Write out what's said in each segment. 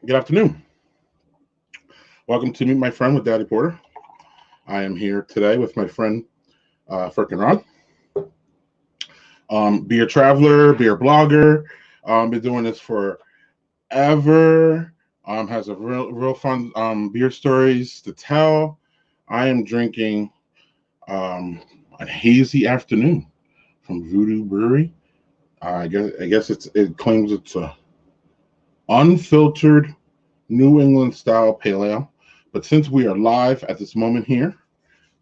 Good afternoon. Welcome to Meet My Friend with Daddy Porter. I am here today with my friend Firkin Ron, beer traveler, beer blogger. Been doing this forever. Has a real fun beer stories to tell. I am drinking a hazy afternoon from Voodoo Brewery. I guess it claims it's a unfiltered New England style pale ale. But since we are live at this moment here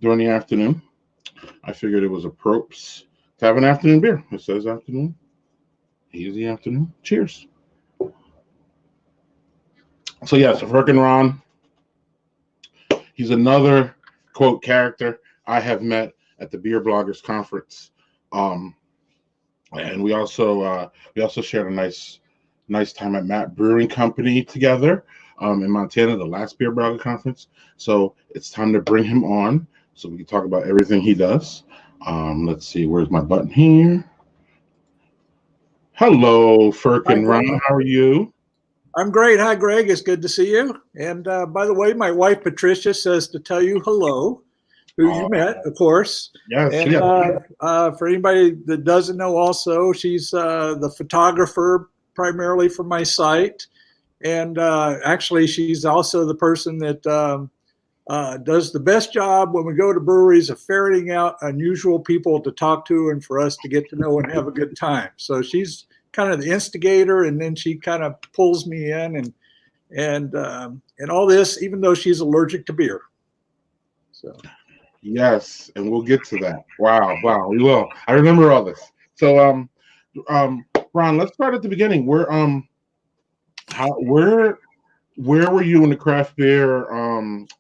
during the afternoon, I figured it was appropriate to have an afternoon beer. It says afternoon, hazy afternoon. Cheers. So yes, Firkin Ron. He's another quote character I have met at the Beer Bloggers Conference, and we also shared a nice time at Matt Brewing Company together in Montana, the last Beer Blogger Conference. So it's time to bring him on so we can talk about everything he does. Let's see, where's my button here? Hello, Firkin Ron. How are you? I'm great. Hi, Greg. It's good to see you. And by the way, my wife, Patricia, says to tell you hello, who you met, of course. Yes. And for anybody that doesn't know also, she's the photographer primarily for my site. And actually, she's also the person that does the best job when we go to breweries of ferreting out unusual people to talk to and for us to get to know and have a good time. So she's kind of the instigator, and then she kind of pulls me in and all this, even though she's allergic to beer. So yes, and we'll get to that. Wow, we will. I remember all this. So Ron, let's start at the beginning. Where were you in the craft beer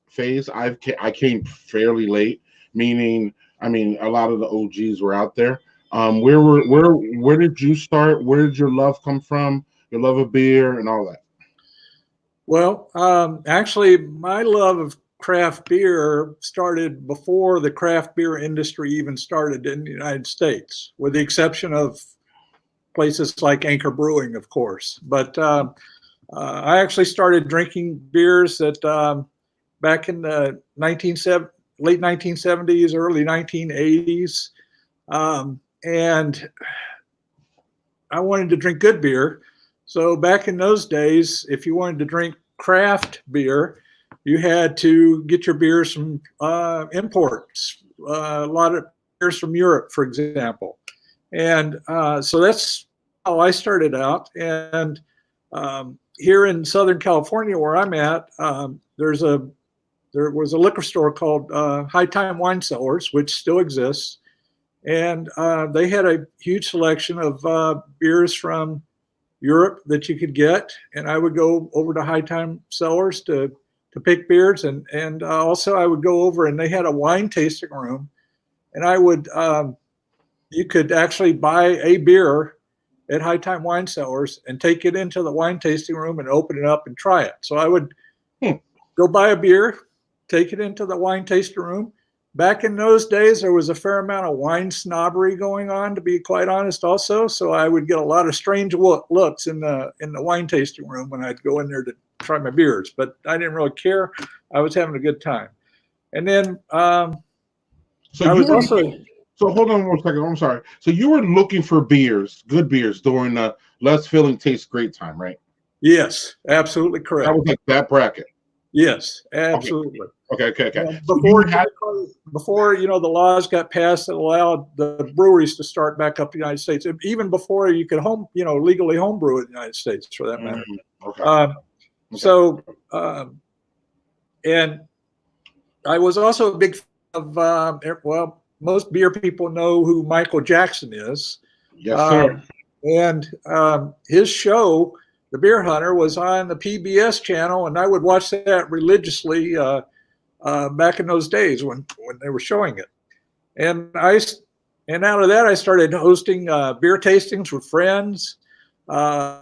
phase? I came fairly late, meaning a lot of the OGs were out there. Where did you start? Where did your love come from? Your love of beer and all that? Well, actually, my love of craft beer started before the craft beer industry even started in the United States, with the exception of places like Anchor Brewing, of course. But I actually started drinking beers that back in the late 1970s, early 1980s. And I wanted to drink good beer. So back in those days, if you wanted to drink craft beer, you had to get your beers from imports, a lot of beers from Europe, for example. And so that's how I started out. And here in Southern California, where I'm at, there was a liquor store called High Time Wine Cellars, which still exists. And they had a huge selection of beers from Europe that you could get. And I would go over to High Time Cellars to pick beers. And also I would go over, and they had a wine tasting room. And I would, you could actually buy a beer at High Time Wine Cellars and take it into the wine tasting room and open it up and try it. So I would go buy a beer, take it into the wine tasting room. Back in those days, there was a fair amount of wine snobbery going on, to be quite honest, also. So I would get a lot of strange looks in the wine tasting room when I'd go in there to try my beers. But I didn't really care. I was having a good time. And then So hold on 1 second. I'm sorry. So you were looking for beers, good beers, during the Less Filling Tastes Great time, right? Yes, absolutely correct. That was like that bracket. Yes, absolutely. Okay. Before the laws got passed that allowed the breweries to start back up in the United States, even before you could legally homebrew in the United States, for that matter. Okay. So, and I was also a big fan of most beer people know who Michael Jackson is. Yes, sir. And his show, The Beer Hunter, was on the PBS channel, and I would watch that religiously back in those days when they were showing it. And out of that, I started hosting beer tastings with friends. And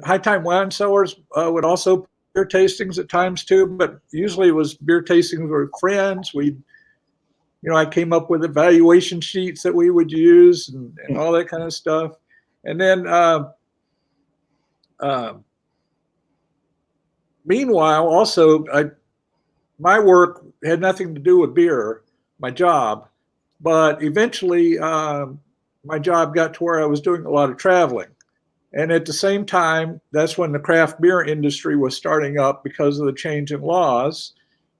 High Time Wine Cellars would also beer tastings at times too, but usually it was beer tastings with friends. I came up with evaluation sheets that we would use and all that kind of stuff. And then meanwhile, also, my work had nothing to do with beer, my job, but eventually my job got to where I was doing a lot of traveling. And at the same time, that's when the craft beer industry was starting up because of the change in laws.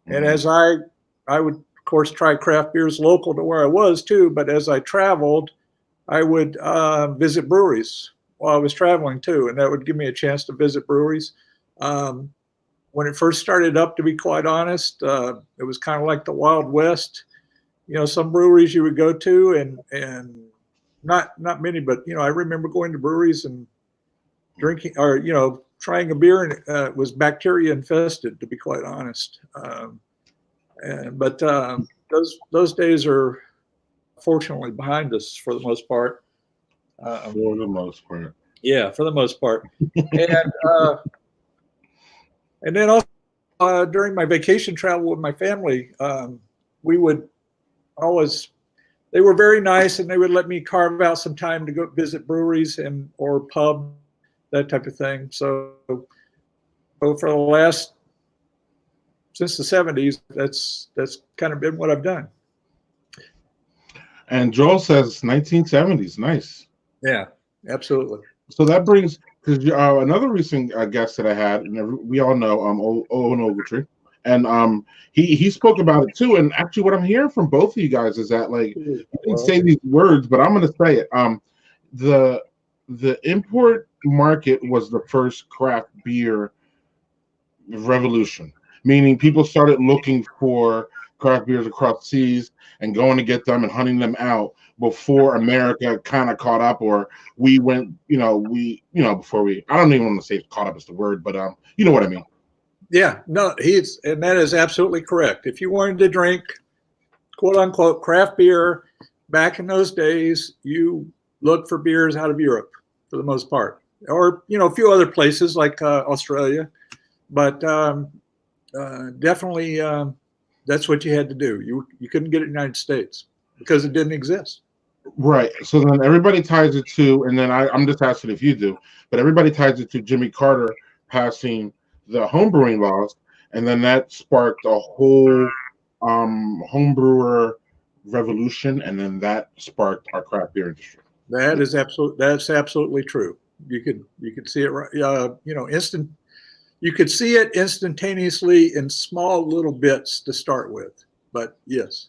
And as I would, of course, try craft beers local to where I was too, but as I traveled, I would visit breweries while I was traveling too, and that would give me a chance to visit breweries. When it first started up, to be quite honest, it was kind of like the Wild West. Some breweries you would go to, and not many, but I remember going to breweries and drinking, or trying a beer, and it was bacteria infested, to be quite honest. But those days are fortunately behind us for the most part. For the most part. Yeah, for the most part. And then also during my vacation travel with my family, we would always, they were very nice, and they would let me carve out some time to go visit breweries or pub, that type of thing. So for the last, since the 70s, that's kind of been what I've done. And Joel says 1970s. Nice. Yeah, absolutely. So that brings, because another recent guest that I had, and we all know Owen Ogletree, and he spoke about it too. And actually, what I'm hearing from both of you guys is that, like, you didn't say these words, but I'm going to say it. The import market was the first craft beer revolution, meaning people started looking for craft beers across seas and going to get them and hunting them out before America kind of caught up, or we went, before we, I don't even want to say caught up is the word, but you know what I mean. Yeah, no, and that is absolutely correct. If you wanted to drink, quote unquote, craft beer back in those days, you looked for beers out of Europe for the most part, or, a few other places like Australia, but definitely that's what you had to do. You couldn't get it in the United States because it didn't exist. Right. So then everybody ties it to, and then I'm just asking if you do, but everybody ties it to Jimmy Carter passing the homebrewing laws, and then that sparked a whole homebrewer revolution, and then that sparked our craft beer industry. That's absolutely true. You could see it right. Instant. You could see it instantaneously in small little bits to start with, but yes.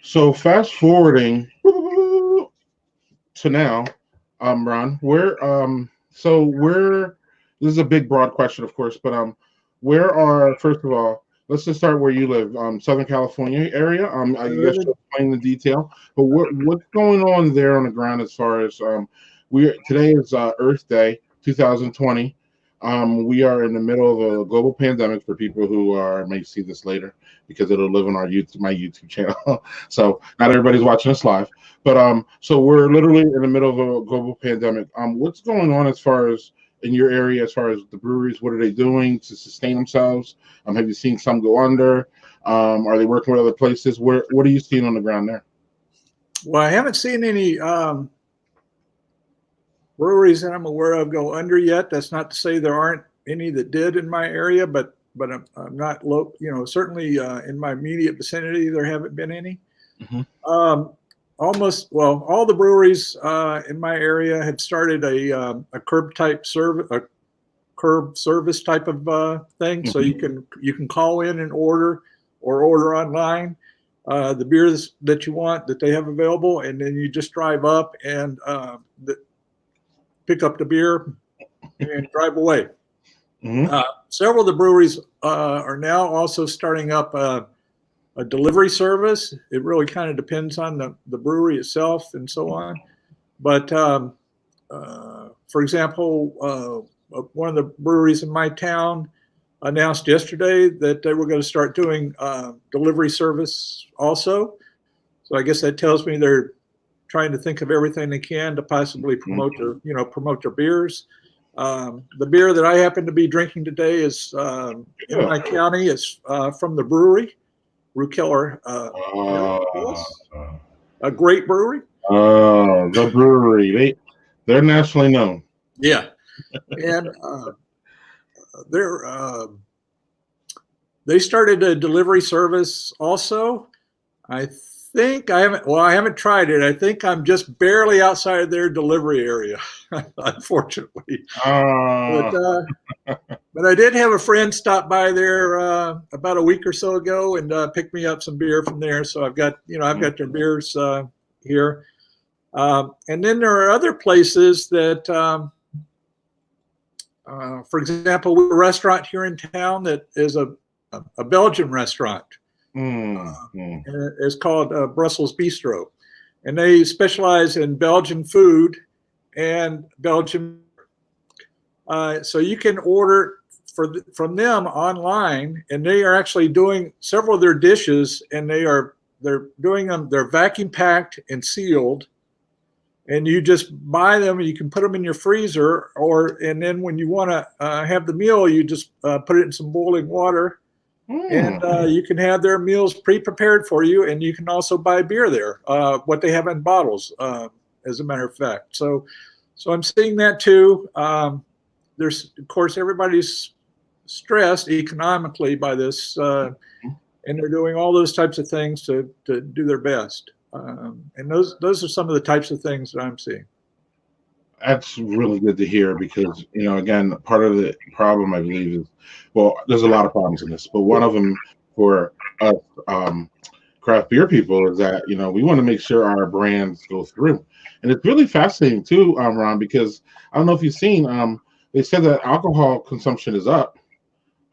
So fast forwarding to now, Ron, this is a big broad question, of course, but where are, first of all, let's just start where you live, Southern California area. I guess you'll explain the detail, but what's going on there on the ground as far as today is Earth Day 2020. We are in the middle of a global pandemic for people who may see this later because it'll live on my YouTube channel. So not everybody's watching us live, but so we're literally in the middle of a global pandemic. What's going on as far as in your area, as far as the breweries? What are they doing to sustain themselves? Have you seen some go under? Are they working with other places? What are you seeing on the ground there? Well, I haven't seen any breweries that I'm aware of go under yet. That's not to say there aren't any that did in my area, but I'm not low. Certainly in my immediate vicinity, there haven't been any. Mm-hmm. All the breweries in my area have started a curb service type of thing. Mm-hmm. So you can call in and order online the beers that you want that they have available, and then you just drive up and pick up the beer and drive away. Mm-hmm. Several of the breweries are now also starting up a delivery service. It really kind of depends on the brewery itself and so on. But for example, one of the breweries in my town announced yesterday that they were going to start doing delivery service also. So I guess that tells me they're trying to think of everything they can to possibly promote their beers. The beer that I happen to be drinking today is in my county. It's from the brewery, Rukeller, a great brewery. Oh, the brewery. They're nationally known. Yeah. And they started a delivery service also. I think I haven't tried it. I think I'm just barely outside of their delivery area, unfortunately. Uh, But I did have a friend stop by there about a week or so ago and pick me up some beer from there. So I've got their beers here. And then there are other places that, for example, we have a restaurant here in town that is a Belgian restaurant. It's called Brussels Bistro, and they specialize in Belgian food and Belgian. So you can order from them online, and they are actually doing several of their dishes, and they're doing them. They're vacuum packed and sealed, and you just buy them and you can put them in your freezer, and then when you want to have the meal, you just put it in some boiling water. And you can have their meals pre-prepared for you, and you can also buy beer there, what they have in bottles, as a matter of fact. So I'm seeing that too. There's, of course, everybody's stressed economically by this, and they're doing all those types of things to do their best. And those are some of the types of things that I'm seeing. That's really good to hear because, again, part of the problem, I believe, is, well, there's a lot of problems in this, but one of them for us craft beer people is that, we want to make sure our brands go through. And it's really fascinating too, Ron, because I don't know if you've seen, they said that alcohol consumption is up.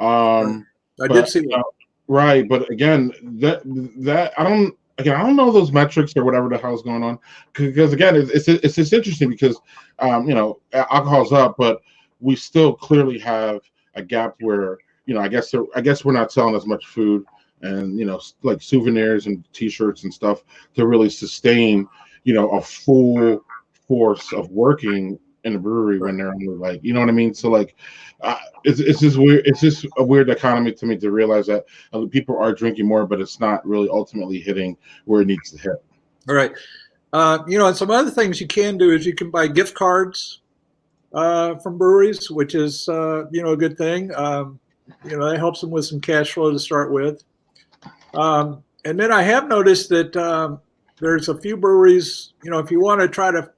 I did see that. Right, but again, that I don't know those metrics or whatever the hell's going on, because again, it's just interesting because alcohol's up, but we still clearly have a gap where I guess we're not selling as much food and like souvenirs and T-shirts and stuff to really sustain a full force of working in a brewery when they're only like, you know what I mean? So like, it's just weird. It's just a weird dichotomy to me to realize that people are drinking more, but it's not really ultimately hitting where it needs to hit. All right. And some other things you can do is you can buy gift cards from breweries, which is a good thing. That helps them with some cash flow to start with. And then I have noticed that there's a few breweries. If you want to try to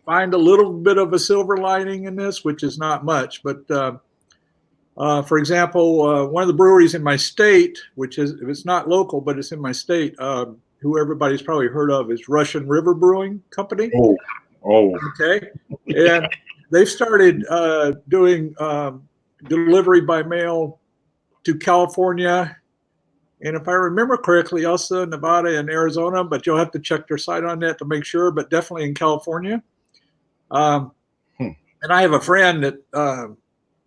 find a little bit of a silver lining in this, which is not much, but for example, one of the breweries in my state, which is, if it's not local, but it's in my state, who everybody's probably heard of, is Russian River Brewing Company. Oh. Okay. And they've started doing delivery by mail to California. And if I remember correctly, also Nevada and Arizona, but you'll have to check their site on that to make sure, but definitely in California. And I have a friend that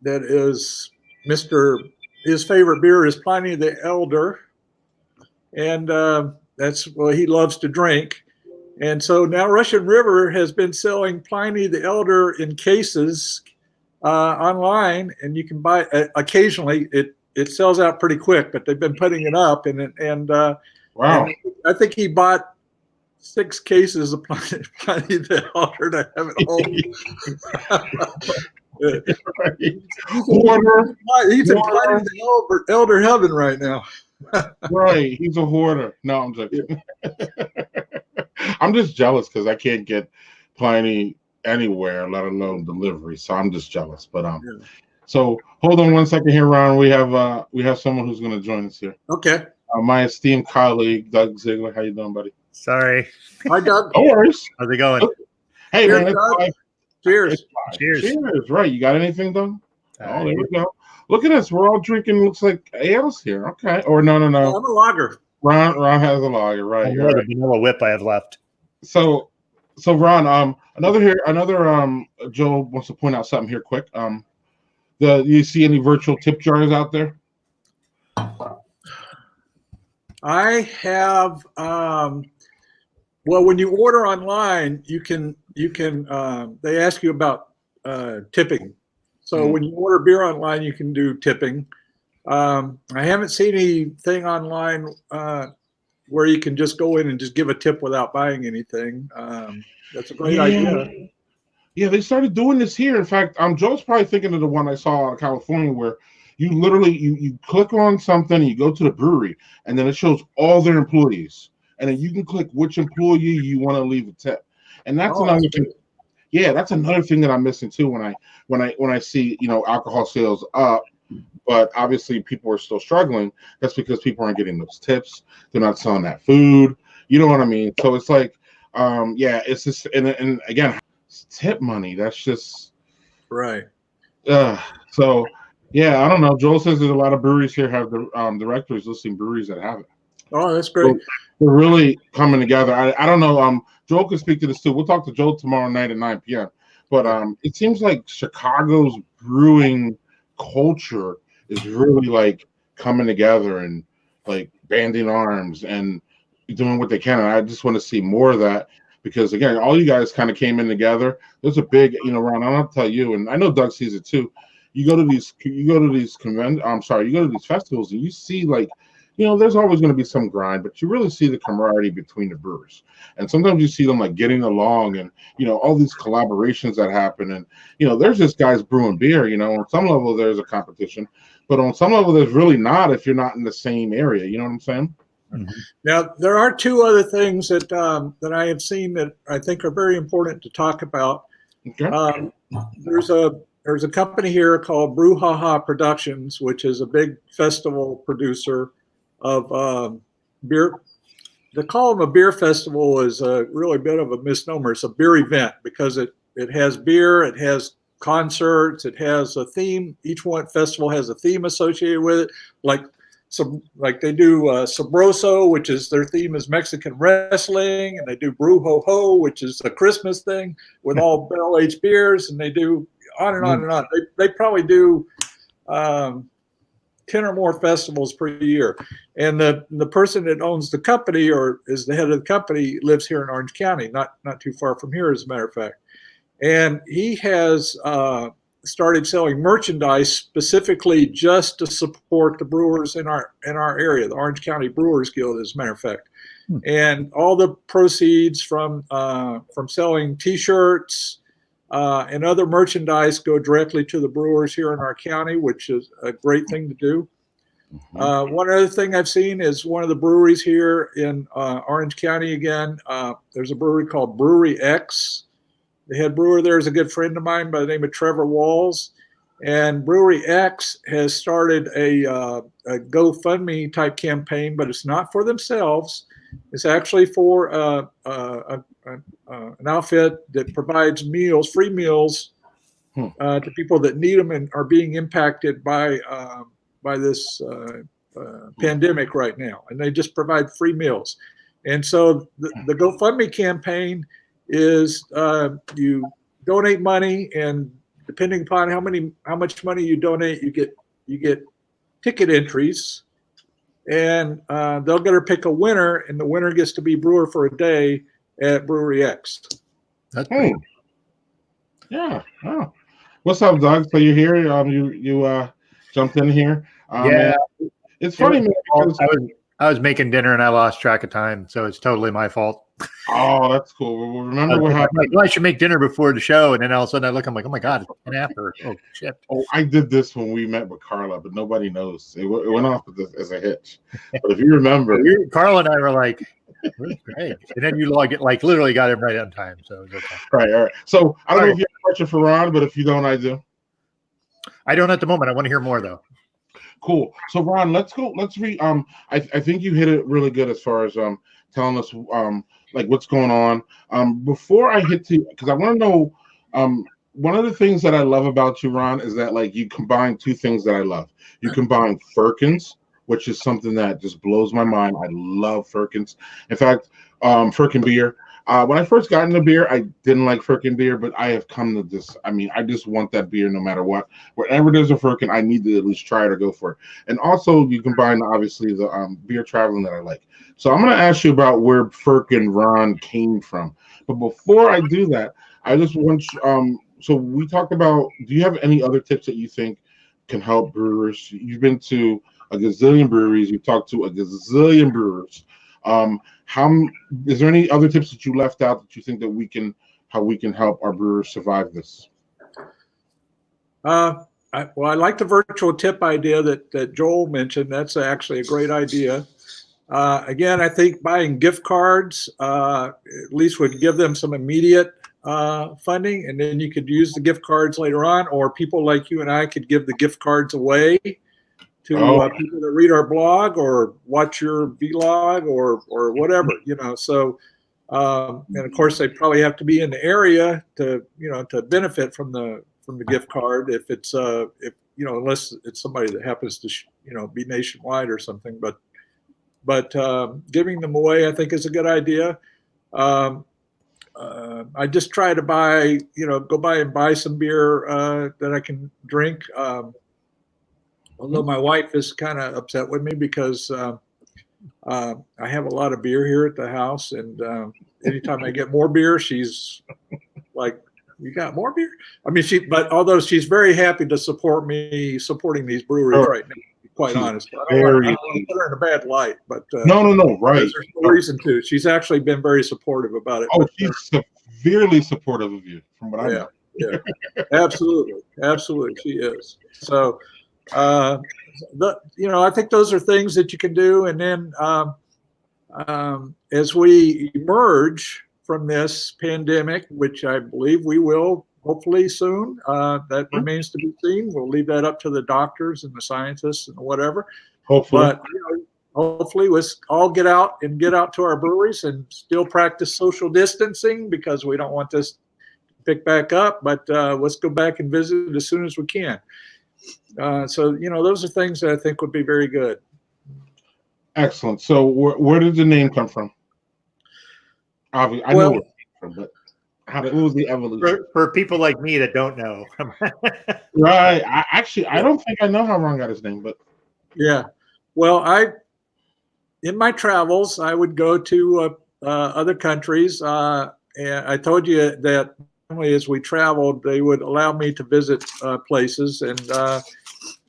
is his favorite beer is Pliny the Elder. And he loves to drink. And so now Russian River has been selling Pliny the Elder in cases online, and you can buy occasionally. It sells out pretty quick, but they've been putting it up, and wow. And I think he bought 6 cases of Pliny the Elder to have at home. He's in Pliny the Elder heaven right now. Right, he's a hoarder. No, I'm joking. I'm just jealous because I can't get Pliny anywhere, let alone delivery. So I'm just jealous. But So hold on one second here, Ron. We have someone who's going to join us here. Okay. My esteemed colleague, Doug Ziegler. How you doing, buddy? Sorry. Hi, Doug. No worries. How's it going? Hey, Cheers, man. Doug. Cheers. Cheers. Cheers. Right. You got anything, Doug? Oh, there we go. Look at us. We're all drinking. Looks like ales here. Okay. Or no. I'm a lager. Ron has a lager. Right. You're right. The vanilla whip I have left. So Ron, Joe wants to point out something here quick. You see any virtual tip jars out there? I have. Well, when you order online, you can. They ask you about tipping. So when you order beer online, you can do tipping. I haven't seen anything online where you can just go in and just give a tip without buying anything. That's a great idea. Yeah, they started doing this here. In fact, Joe's probably thinking of the one I saw in California where you literally you click on something, you go to the brewery, and then it shows all their employees, and then you can click which employee you want to leave a tip. And that's Oh, another that's thing. good. Yeah, that's another thing that I'm missing too when I see alcohol sales up, but obviously people are still struggling. That's because people aren't getting those tips. They're not selling that food. You know what I mean? So it's like, yeah, it's just and again, tip money. That's just Right. uh so yeah, I don't know. Joel says there's a lot of breweries here have the directories listing breweries that have it. Oh, that's great. So we're really coming together. I don't know. Joel can speak to this too. We'll talk to Joel tomorrow night at 9 p.m. But it seems like Chicago's brewing culture is really like coming together and like banding arms and doing what they can. And I just want to see more of that because again, all you guys kind of came in together. There's a big, Ron, I'll tell you, and I know Doug sees it too. You go to these you go to these festivals and you see like there's always going to be some grind, but you really see the camaraderie between the brewers. And sometimes you see them like getting along and, all these collaborations that happen. And, there's just guys brewing beer, on some level there's a competition, but on some level there's really not if you're not in the same area. You know what I'm saying? Mhm. Now, there are two other things that that I have seen that I think are very important to talk about. Okay. There's a company here called Brouhaha Productions, which is a big festival producer of beer. To call them a beer festival is a really bit of a misnomer. It's a beer event because it has beer, it has concerts, it has a theme. Each one festival has a theme associated with it, like they do Sabroso, which is their theme is Mexican wrestling, and they do Brew Ho Ho, which is a Christmas thing with all barrel aged beers, and they do on and on and on. They probably do 10 or more festivals per year. And the person that owns the company or is the head of the company lives here in Orange County, not too far from here, as a matter of fact. And he has started selling merchandise specifically just to support the brewers in our area, the Orange County Brewers Guild, as a matter of fact. And all the proceeds from selling T-shirts and other merchandise go directly to the brewers here in our county, which is a great thing to do. One other thing I've seen is one of the breweries here in Orange County again. There's a brewery called Brewery X. The head brewer there is a good friend of mine by the name of Trevor Walls. And Brewery X has started a GoFundMe type campaign, but it's not for themselves. It's actually for an outfit that provides meals, free meals, to people that need them and are being impacted by this pandemic right now. And they just provide free meals. And so the GoFundMe campaign is you donate money, and depending upon how much money you donate, you get ticket entries, and they'll get to pick a winner, and the winner gets to be brewer for a day at Brewery X. That's pretty. Yeah. Oh. What's up, Doug? So you're here? You jumped in here. Yeah. And it's funny, man, because I was making dinner and I lost track of time, so it's totally my fault. oh, that's cool. Well, remember what happened? Like, well, I should make dinner before the show, and then all of a sudden I look, I'm like, oh my god, it's 10 after. Oh shit. Oh, I did this when we met with Carla, but nobody knows. It went off as a hitch. But if you remember, Carl and I were like, where's Greg? And then you literally got him right on time. So it was okay. Right, all right. So I don't know if you have a question for Ron, but if you don't, I do. I don't at the moment. I want to hear more though. Cool. So Ron, let's go. Let's read. I think you hit it really good as far as telling us like what's going on. Before I hit to, because I want to know one of the things that I love about you, Ron, is that like you combine two things that I love. You combine Firkins, which is something that just blows my mind. I love Firkins. In fact, Firkin beer. When I first got into beer, I didn't like Firkin beer, but I have come to this. I mean, I just want that beer no matter what. Wherever there's a Firkin, I need to at least try it or go for it. And also, you combine obviously the beer traveling that I like. So I'm going to ask you about where Firkin Ron came from. But before I do that, I just want so we talked about. Do you have any other tips that you think can help brewers? You've been to a gazillion breweries. You've talked to a gazillion brewers. How is there any other tips that you left out that you think that we can how we can help our brewers survive this? I like the virtual tip idea that Joel mentioned. That's actually a great idea. Again, I think buying gift cards at least would give them some immediate funding, and then you could use the gift cards later on, or people like you and I could give the gift cards away to people that read our blog or watch your vlog or whatever, So, and of course, they probably have to be in the area to benefit from the gift card if it's unless it's somebody that happens to be nationwide or something. But giving them away, I think, is a good idea. I just try to go by and buy some beer that I can drink. Although my wife is kind of upset with me because I have a lot of beer here at the house, and anytime I get more beer, she's like, "You got more beer?" I mean, but although she's very happy to support me supporting these breweries right now, to be quite honest. I don't want to put her in a bad light, but no, right. There's no reason to. She's actually been very supportive about it. Oh, she's severely supportive of you, from what I know. Yeah, absolutely, she is. So, I think those are things that you can do, and then as we emerge from this pandemic, which I believe we will hopefully soon, that remains to be seen. We'll leave that up to the doctors and the scientists and whatever. Hopefully. But hopefully let's all get out to our breweries and still practice social distancing, because we don't want this to pick back up, but let's go back and visit as soon as we can. So, those are things that I think would be very good. Excellent. So where did the name come from? Obviously, I know where it came from, but what was the evolution? For people like me that don't know. Right. I don't think I know how Ron got his name, but. Yeah. Well, in my travels, I would go to other countries. And I told you that as we traveled, they would allow me to visit places. And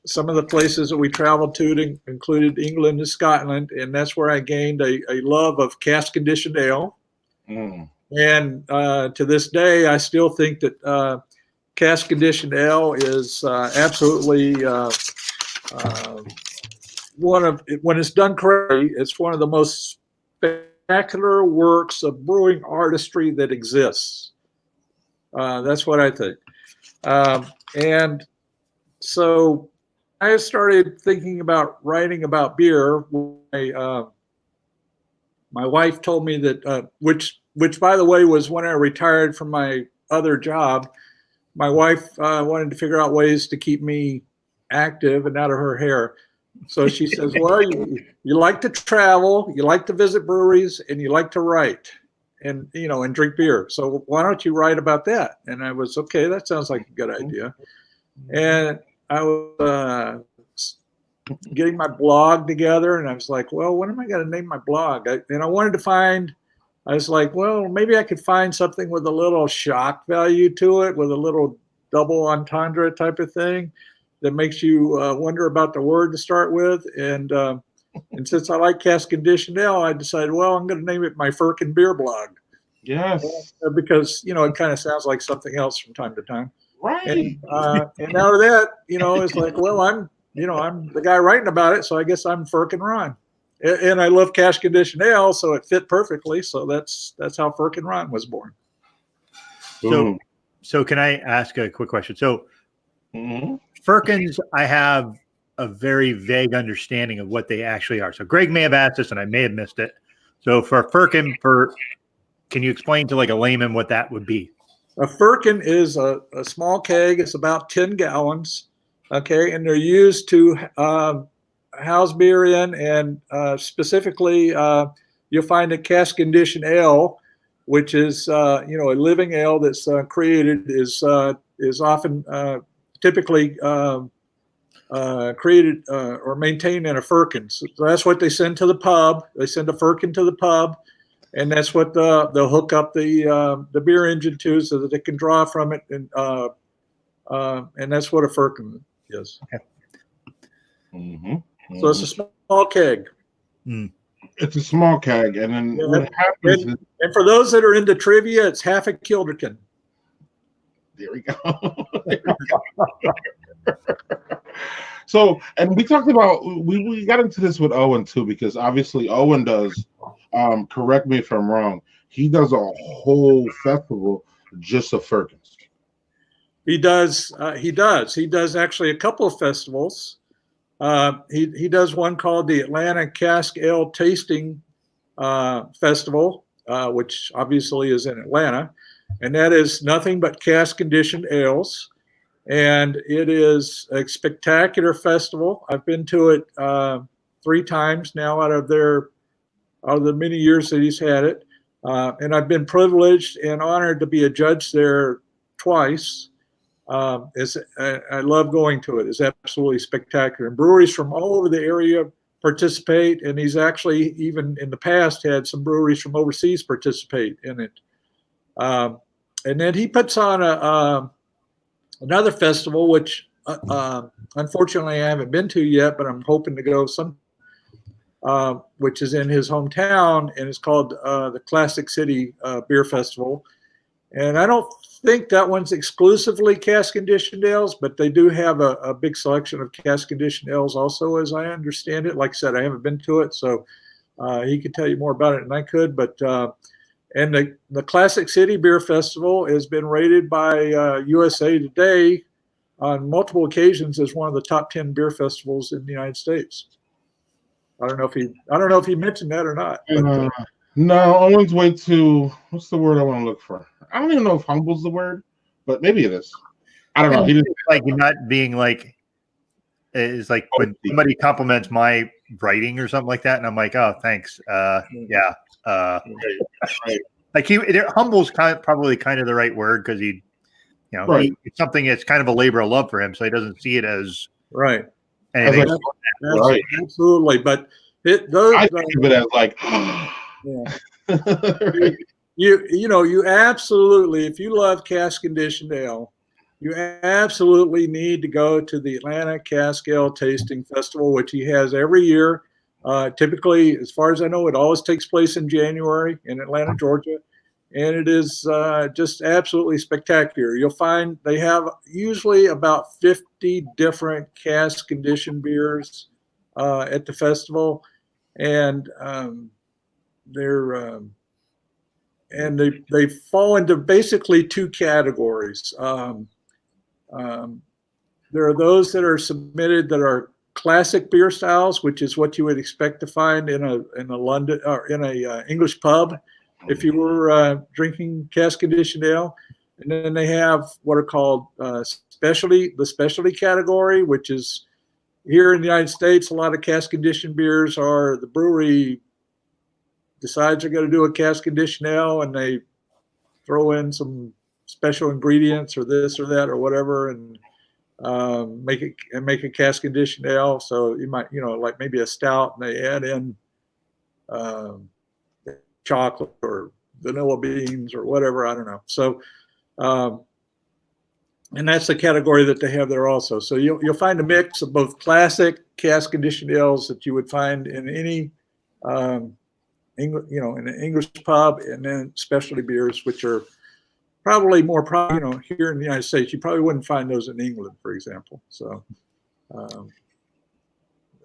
some of the places that we traveled to included England and Scotland. And that's where I gained a love of cask conditioned ale. Mm. And to this day, I still think that cask conditioned ale is absolutely when it's done correctly, it's one of the most spectacular works of brewing artistry that exists. That's what I think. And so I started thinking about writing about beer. My wife told me that, which by the way was when I retired from my other job. My wife wanted to figure out ways to keep me active and out of her hair. So she says, "Well, you like to travel, you like to visit breweries, and you like to write, and drink beer. So why don't you write about that?" And I was, okay, that sounds like a good idea. And I was getting my blog together, and I was like, well, what am I going to name my blog? I wanted to find. I was like, well, maybe I could find something with a little shock value to it, with a little double entendre type of thing that makes you wonder about the word to start with. And since I like cask conditioned ale, I decided, well, I'm going to name it my Firkin beer blog. Yes. Because, it kind of sounds like something else from time to time. Right. And out of that, it's like, well, I'm the guy writing about it, so I guess I'm Firkin Ron. And I love cask conditioned ale, so it fit perfectly. So that's how Firkin Ron was born. So can I ask a quick question? So Firkins, I have a very vague understanding of what they actually are. So Greg may have asked this and I may have missed it. So for Firkin, can you explain to like a layman what that would be? A Firkin is a small keg. It's about 10 gallons. Okay. And they're used to house beer in, and specifically you'll find a cask conditioned ale, which is a living ale that's created is often typically created or maintained in a Firkin. So that's what they send to the pub. They send a Firkin to the pub, and that's what they'll hook up the beer engine to, so that they can draw from it, and that's what a Firkin is. Okay. So it's a small keg. It's a small keg, and then Yeah, what happens is and for those that are into trivia, it's half a kilderkin. there we go. So, and we talked about we got into this with Owen too, because obviously Owen does. Correct me if I'm wrong. He does a whole festival just of Firkins. He does. He does actually a couple of festivals. He does one called the Atlanta Cask Ale Tasting Festival, which obviously is in Atlanta, and that is nothing but cask conditioned ales. And it is a spectacular festival. I've been to it 3 times now out of the many years that he's had it, and I've been privileged and honored to be a judge there twice. I love going to it. It's absolutely spectacular. And breweries from all over the area participate, and he's actually even in the past had some breweries from overseas participate in it. And then he puts on another festival, which unfortunately I haven't been to yet, but I'm hoping to go some. Which is in his hometown, and it's called the Classic City Beer Festival. And I don't think that one's exclusively cask conditioned ales, but they do have a big selection of cask conditioned ales also, as I understand it. Like I said, I haven't been to it, so he could tell you more about it than I could. But and the Classic City Beer Festival has been rated by USA Today on multiple occasions as one of the top 10 beer festivals in the United States. I don't know if he mentioned that or not. But, no, Owen's way too. What's the word I want to look for? I don't even know if humble's the word, but maybe it is. I don't know. He didn't like you're not being like. It's like when somebody compliments my writing or something like that, and I'm like, oh, thanks. Yeah. right. Like humble's probably kind of the right word because right. it's something that's kind of a labor of love for him, so he doesn't see it as right. anything. Right. Absolutely, but I think of it as like, you absolutely, if you love cask conditioned ale, you absolutely need to go to the Atlanta Cask Ale Tasting Festival, which he has every year. Typically, as far as I know, it always takes place in January in Atlanta, Georgia. And it is just absolutely spectacular. You'll find they have usually about 50 different cask conditioned beers at the festival, and they fall into basically 2 categories. There are those that are submitted that are classic beer styles, which is what you would expect to find in a London or in a English pub if you were drinking cask conditioned ale. And then they have what are called the specialty category, which is here in the United States, a lot of cask conditioned beers are the brewery decides they're going to do a cask conditioned ale, and they throw in some special ingredients or this or that or whatever, and make a cask conditioned ale. So you might, like maybe a stout, and they add in chocolate or vanilla beans or whatever. I don't know. So, and that's the category that they have there also. So you'll find a mix of both classic cask conditioned ales that you would find in any, in an English pub, and then specialty beers, which are probably more here in the United States. You probably wouldn't find those in England, for example. So,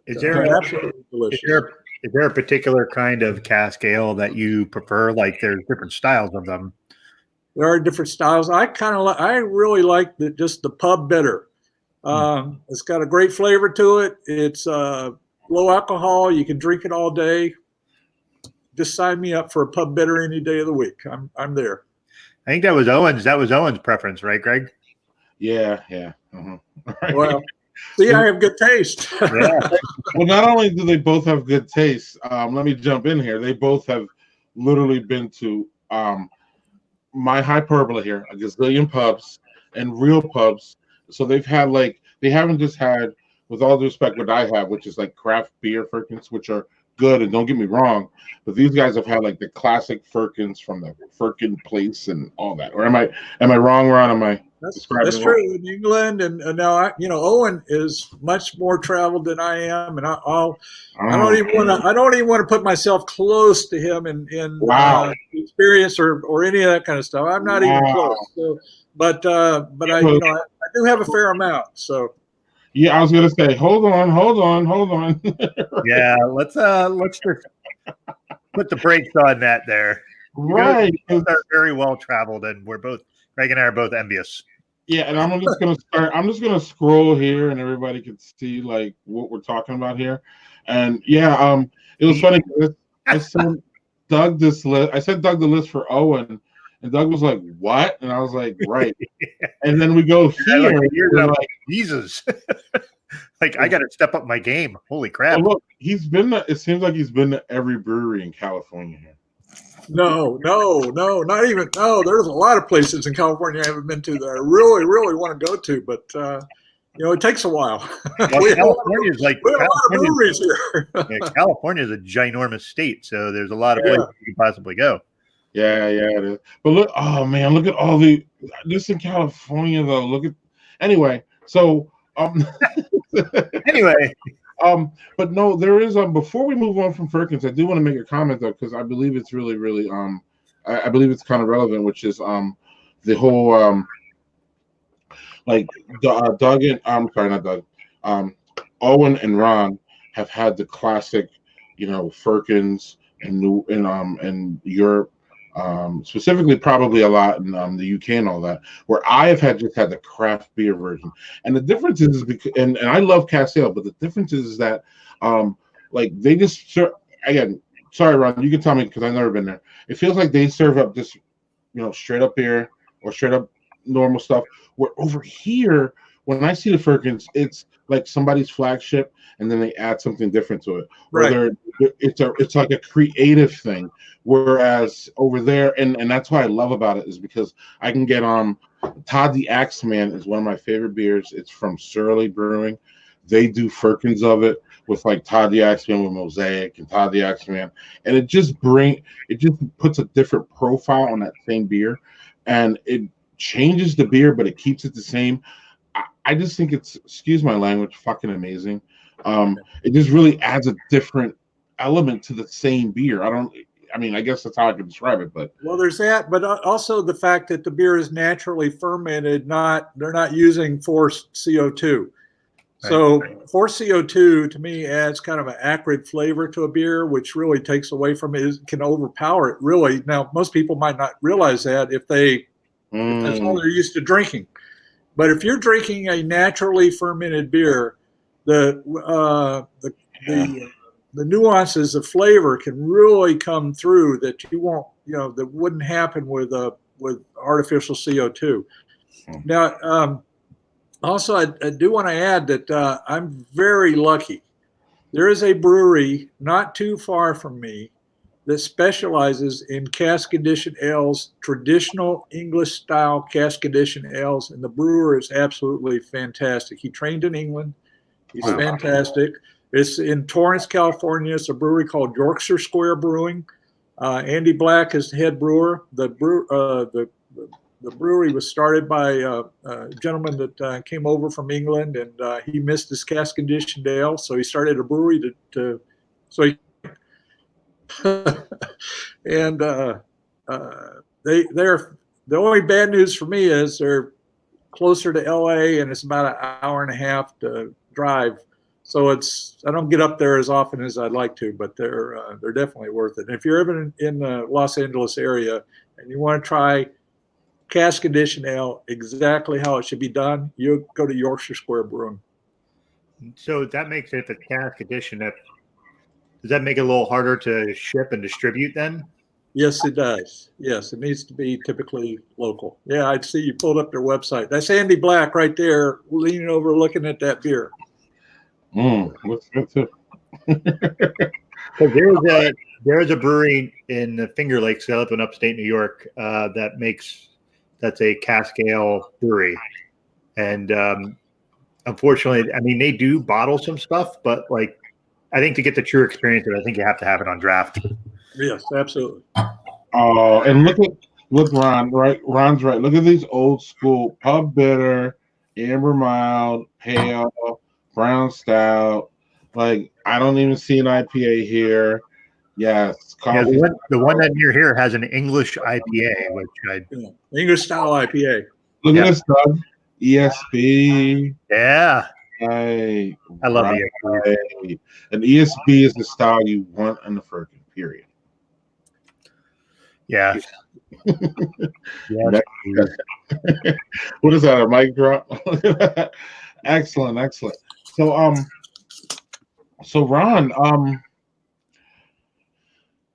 is there a particular kind of cask ale that you prefer? Like, there's different styles of them. There are different styles. I really like just the pub bitter. It's got a great flavor to it. It's low alcohol. You can drink it all day. Just sign me up for a pub bitter any day of the week. I'm there. I think that was Owen's preference, right, Greg? Yeah. Right. Well, see, I have good taste. Yeah. Well, not only do they both have good taste, let me jump in here. They both have literally been to my hyperbole here, a gazillion pubs and real pubs. So they've had they haven't just had, with all due respect, what I have, which is like craft beer Firkins, which are good, and don't get me wrong, but these guys have had like the classic Firkins from the Firkin place and all that. Or am I wrong, Ron? Am I That's true. In England, and now Owen is much more traveled than I am, and I don't even want to put myself close to him in experience or any of that kind of stuff. I'm not even close. So, but I do have a fair amount. So. Yeah, I was gonna say, hold on. Yeah, let's just put the brakes on that there. Right. Both are very well traveled, and Greg and I are both envious. Yeah, and I'm just gonna scroll here, and everybody can see like what we're talking about here. And yeah, it was funny. I sent Doug this list. I sent Doug the list for Owen, and Doug was like, "What?" And I was like, "Right." And then we go here. And like, Jesus. Like, I got to step up my game. Holy crap. Oh, look, it seems like he's been to every brewery in California here. No, not even. No, there's a lot of places in California I haven't been to that I really, really want to go to, but it takes a while. Well, California is like we have a lot of breweries here. California is a ginormous state, so there's a lot of places you can possibly go. Yeah, it is. But look, oh man, look at all this in California though. Anyway, so anyway. But no, there is before we move on from Firkins, I do want to make a comment though, because I believe it's really, really I believe it's kind of relevant, which is the whole like Doug and not Doug, Owen and Ron have had the classic, Firkins and Europe. Specifically probably a lot in the UK and all that, where I have just had the craft beer version. And the difference is because, and I love Cask Ale, but the difference is that like they just again, sorry Ron, you can tell me because I've never been there. It feels like they serve up just straight up beer or straight up normal stuff, where over here when I see the Firkins, it's like somebody's flagship and then they add something different to it. Right. It's like a creative thing. Whereas over there, and that's what I love about it, is because I can get Todd the Axeman is one of my favorite beers. It's from Surly Brewing. They do Firkins of it with like Todd the Axeman with Mosaic and Todd the Axeman, and it just puts a different profile on that same beer, and it changes the beer, but it keeps it the same. I just think it's, excuse my language, fucking amazing. It just really adds a different element to the same beer. I guess that's how I can describe it. But well, there's that, but also the fact that the beer is naturally fermented. They're not using forced CO2. Right. So forced CO2 to me adds kind of an acrid flavor to a beer, which really takes away from it. It can overpower it. Really, now most people might not realize that if that's all they're used to drinking. But if you're drinking a naturally fermented beer, the nuances of flavor can really come through that you won't, that wouldn't happen with artificial CO2. Now, also, I do want to add that I'm very lucky. There is a brewery not too far from me that specializes in cask conditioned ales, traditional English style cask conditioned ales, and the brewer is absolutely fantastic. He trained in England. He's fantastic. It's in Torrance, California. It's a brewery called Yorkshire Square Brewing. Andy Black is the head brewer. The brewery was started by a gentleman that came over from England, and he missed his cask conditioned ale, so he started a brewery and they're the only bad news for me is they're closer to LA and it's about an hour and a half to drive. So I don't get up there as often as I'd like to, but they're definitely worth it. And if you're ever in the Los Angeles area and you want to try cask conditioned ale exactly how it should be done, you go to Yorkshire Square Brewing. So that makes it, if it's cask edition, does that make it a little harder to ship and distribute then? Yes, it does. Yes, it needs to be typically local. Yeah, I'd see you pulled up their website. That's Andy Black right there, leaning over, looking at that beer. What's that too? There's a brewery in the Finger Lakes, up in upstate New York, that's a cask ale brewery, and unfortunately, they do bottle some stuff, but like, I think to get the true experience, I think you have to have it on draft. Yes, absolutely. And Look, Ron, right? Ron's right. Look at these old school pub bitter, amber mild, pale, brown stout. Like I don't even see an IPA here. Yes, Yeah, coffee. the one that near here has an English IPA, which I English style IPA. Look Yeah. at this stuff. ESB. yeah, Right, I love right. the An ESB is the style you want in the Firkin, period. yeah. Yes, That- please. what is that? A mic drop? Excellent, excellent. So Ron,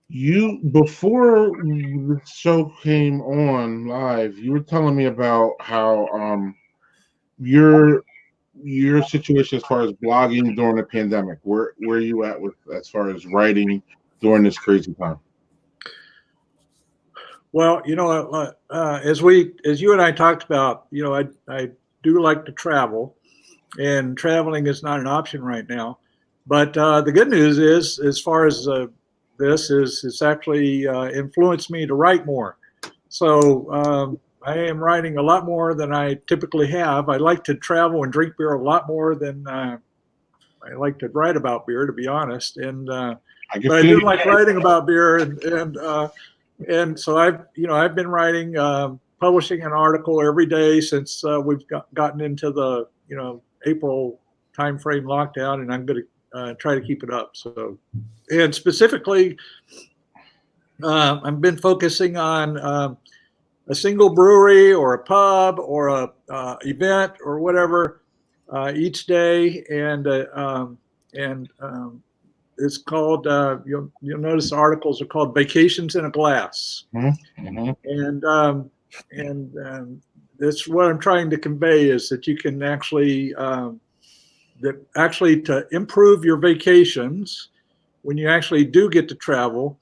you before the show came on live, you were telling me about how your situation as far as blogging during the pandemic. Where are you at with as far as writing during this crazy time? Well, as you and I talked about, I do like to travel, and traveling is not an option right now. But the good news is, as far as this is, it's actually influenced me to write more. So I am writing a lot more than I typically have. I like to travel and drink beer a lot more than I like to write about beer, to be honest. And but I do like writing about beer, and so I've been writing, publishing an article every day since we've gotten into the April timeframe lockdown, and I'm going to try to keep it up. So, and specifically, I've been focusing on a single brewery or a pub or a event or whatever each day, and it's called. You'll notice the articles are called "Vacations in a Glass," Mm-hmm. and that's what I'm trying to convey is that you can actually to improve your vacations when you actually do get to travel.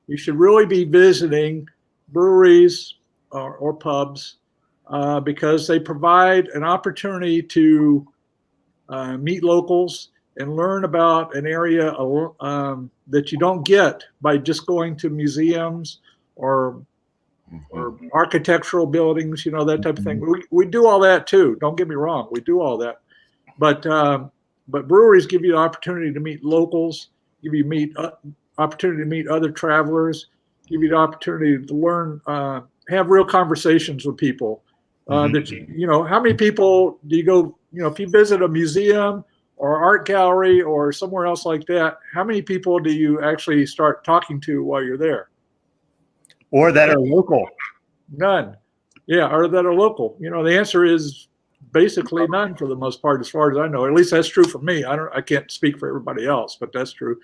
You should really be visiting breweries or pubs because they provide an opportunity to meet locals and learn about an area that you don't get by just going to museums or architectural buildings, that type of thing. We do all that too. Don't get me wrong. We do all that. But breweries give you the opportunity to meet locals, give you opportunity to meet other travelers, give you the opportunity to learn, have real conversations with people. That how many people do you go? If you visit a museum or art gallery or somewhere else like that, how many people do you actually start talking to while you're there? Or that are local? None. Yeah, or that are local. The answer is basically none for the most part, as far as I know. At least that's true for me. I can't speak for everybody else, but that's true.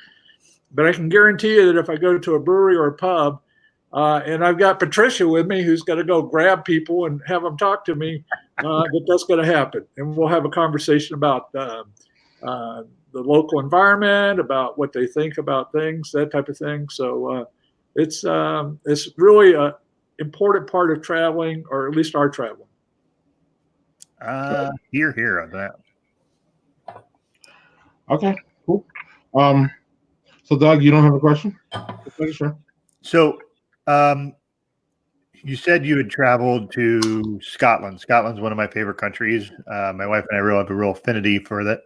But I can guarantee you that if I go to a brewery or a pub, and I've got Patricia with me, who's going to go grab people and have them talk to me, that's going to happen. And we'll have a conversation about the local environment, about what they think about things, that type of thing. So it's really an important part of traveling, or at least our traveling. Here on that. Okay, cool. So Doug, you don't have a question? Sure. So, you said you had traveled to Scotland. Scotland's one of my favorite countries. My wife and I really have a real affinity for that.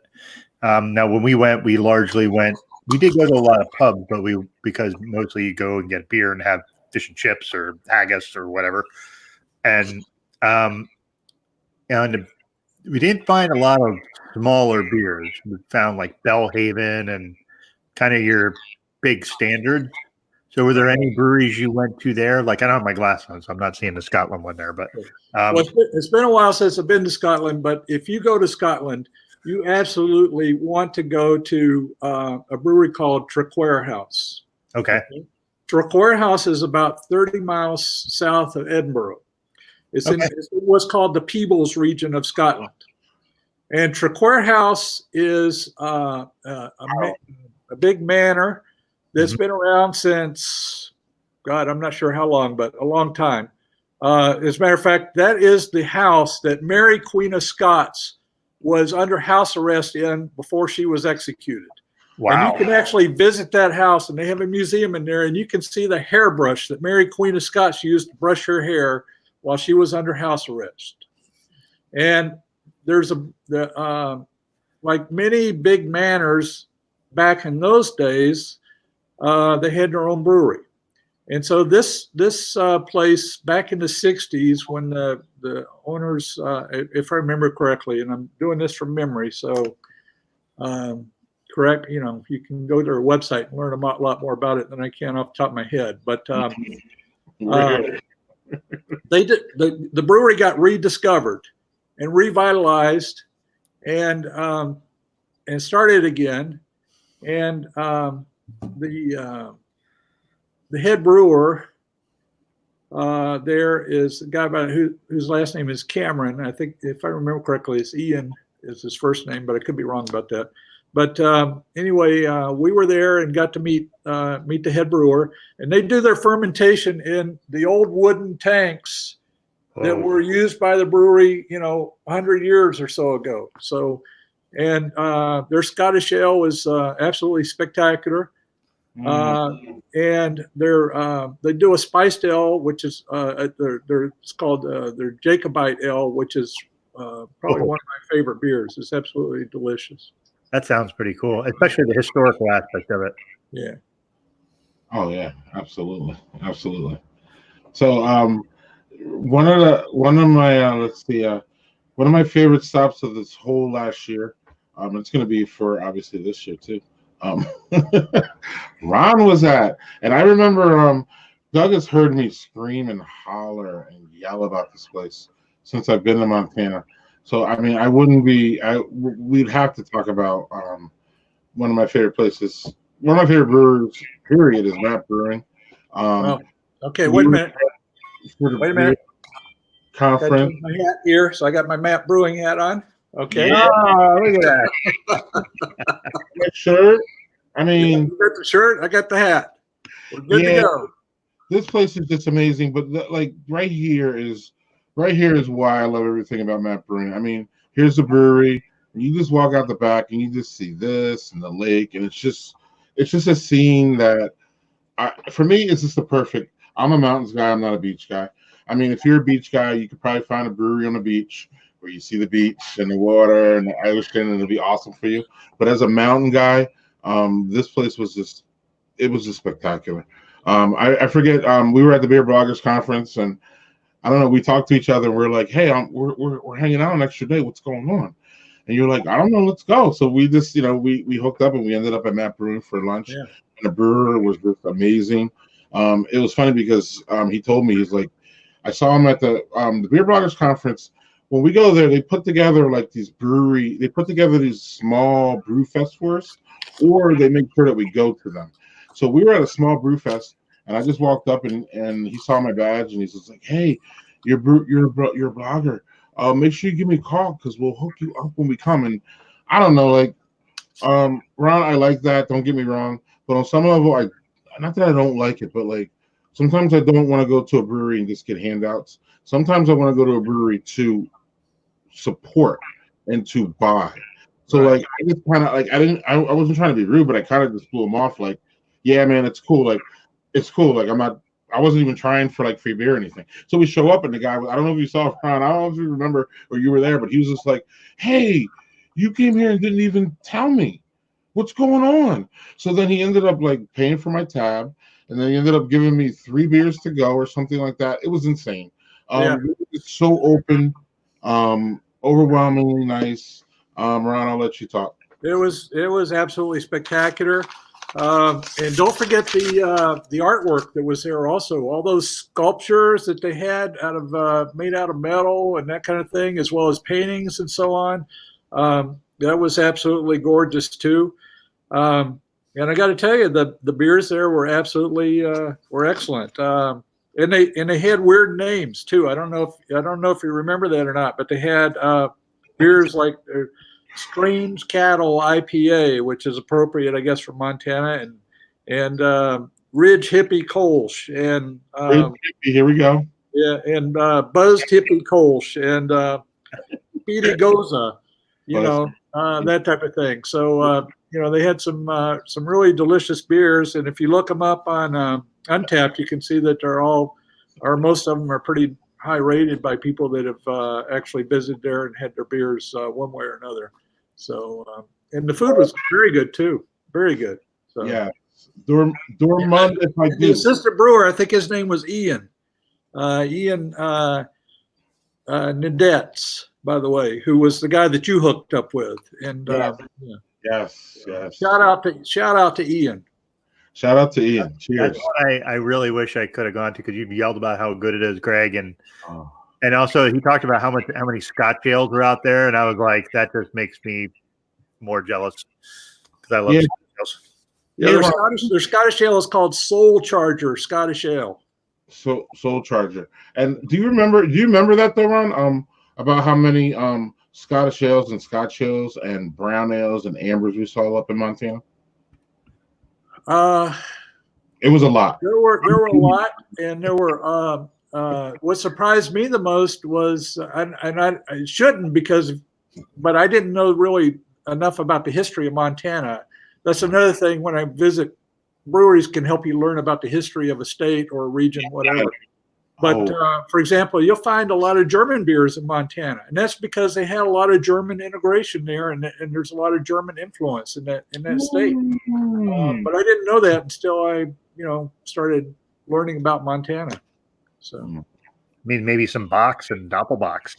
Now, when we went, we largely went. We did go to a lot of pubs, but because mostly you go and get beer and have fish and chips or haggis or whatever, and we didn't find a lot of smaller beers. We found like Bellhaven and kind of your big standards. So were there any breweries you went to there? Like, I don't have my glass on, so I'm not seeing the Scotland one there. But well, it's been a while since I've been to Scotland. But if you go to Scotland, you absolutely want to go to a brewery called Traquair House. Okay. Traquair House is about 30 miles south of Edinburgh. It's in what's called the Peebles region of Scotland. And Traquair House is a big manor that's been around since, God, I'm not sure how long, but a long time. As a matter of fact, that is the house that Mary, Queen of Scots, was under house arrest in before she was executed. Wow. And you can actually visit that house, and they have a museum in there, and you can see the hairbrush that Mary Queen of Scots used to brush her hair while she was under house arrest. And there's like many big manors back in those days, they had their own brewery. And so this place back in the 60s, when the owners, if I remember correctly, and I'm doing this from memory, so correct, you can go to their website and learn a lot more about it than I can off the top of my head. But they did, the brewery got rediscovered and revitalized and started again. And the head brewer there is a guy whose last name is Cameron. I think, if I remember correctly, it's Ian is his first name, but I could be wrong about that. But anyway, we were there and got to meet the head brewer, and they do their fermentation in the old wooden tanks that were used by the brewery, 100 years or so ago. So, and their Scottish ale was absolutely spectacular. And they do a spiced ale, which is it's called their Jacobite ale, which is probably one of my favorite beers. It's absolutely delicious. That sounds pretty cool, especially the historical aspect of it. Yeah. Oh yeah, absolutely. So one of my favorite stops of this whole last year, it's going to be for obviously this year too. Ron was at, and I remember Doug has heard me scream and holler and yell about this place since I've been to Montana. So I mean, we'd have to talk about one of my favorite places, one of my favorite brewers, period, is Matt Brewing. Okay, wait a minute. Conference. My hat here, so I got my Matt Brewing hat on. Okay. Yeah. Oh, look at that. My shirt. I mean, you got the shirt. I got the hat. We're good to go. This place is just amazing. But right here is why I love everything about Matt Brewing. I mean, here's the brewery, and you just walk out the back, and you just see this and the lake, and it's just a scene that, for me, it's just the perfect. I'm a mountains guy. I'm not a beach guy. I mean, if you're a beach guy, you could probably find a brewery on the beach where you see the beach and the water and the ocean, and it'll be awesome for you. But as a mountain guy, this place was just spectacular. I forget. We were at the Beer Bloggers Conference, and I don't know. We talked to each other, and we're like, "Hey, we're hanging out an extra day. What's going on?" And you're like, "I don't know. Let's go." So we just, we hooked up, and we ended up at Matt Brewing for lunch. Yeah. And the brewer was just amazing. It was funny because he told me, he's like, I saw him at the Beer Bloggers Conference. When we go there, they put together these small brew fest for us, or they make sure that we go to them. So we were at a small brew fest, and I just walked up, and he saw my badge, and he's just like, "Hey, you're a blogger. Make sure you give me a call, because we'll hook you up when we come." And I don't know, Ron, I like that. Don't get me wrong, but on some level, not that I don't like it, but sometimes I don't want to go to a brewery and just get handouts. Sometimes I want to go to a brewery to support and to buy. So I just kind of I wasn't trying to be rude, but I kind of just blew him off. Yeah, man, it's cool. It's cool. I wasn't even trying for free beer or anything. So we show up, and the guy, I don't know if you saw Ron, I don't know if you remember or you were there, but he was just like, "Hey, you came here and didn't even tell me. What's going on?" So then he ended up paying for my tab, and then he ended up giving me 3 beers to go or something like that. It was insane. It's so open, overwhelmingly nice. Ron, I'll let you talk. It was absolutely spectacular. And don't forget the artwork that was there also. All those sculptures that they had made out of metal and that kind of thing, as well as paintings and so on. That was absolutely gorgeous too. And I got to tell you, the beers there were absolutely were excellent. And they had weird names too. I don't know if you remember that or not, but they had beers like Strange Cattle IPA, which is appropriate, I guess, for Montana, and Ridge Hippie Kolsch, and here we go. Yeah, and Buzzed Hippie Kolsch, and Speedy Goza, that type of thing. So they had some really delicious beers, and if you look them up on Untapped, you can see that most of them are pretty high rated by people that have actually visited there and had their beers one way or another. So, and the food was very good too, very good. So, yeah, Dormund, if I do. The assistant brewer, I think his name was Ian. Ian Nadetz, by the way, who was the guy that you hooked up with. And yes. Shout out to Ian. Shout out to Ian. Cheers. That's what I really wish I could have gone to, because you yelled about how good it is, Greg, and also he talked about how many Scotch ales were out there, and I was like, that just makes me more jealous because I love Scotch ales. Yeah, their Scottish ale is called Soul Charger Scottish Ale. Soul Charger. And do you remember that though, Ron? About how many Scottish ales and Scotch ales and brown ales and ambers we saw up in Montana? It was a lot. There were a lot, and there were. What surprised me the most was, and I shouldn't but I didn't know really enough about the history of Montana. That's another thing when I visit. Breweries can help you learn about the history of a state or a region, whatever. But for example, you'll find a lot of German beers in Montana, and that's because they had a lot of German integration there, and there's a lot of German influence in that state. But I didn't know that until I, started learning about Montana. So, I mean, maybe some Box and Doppelbox.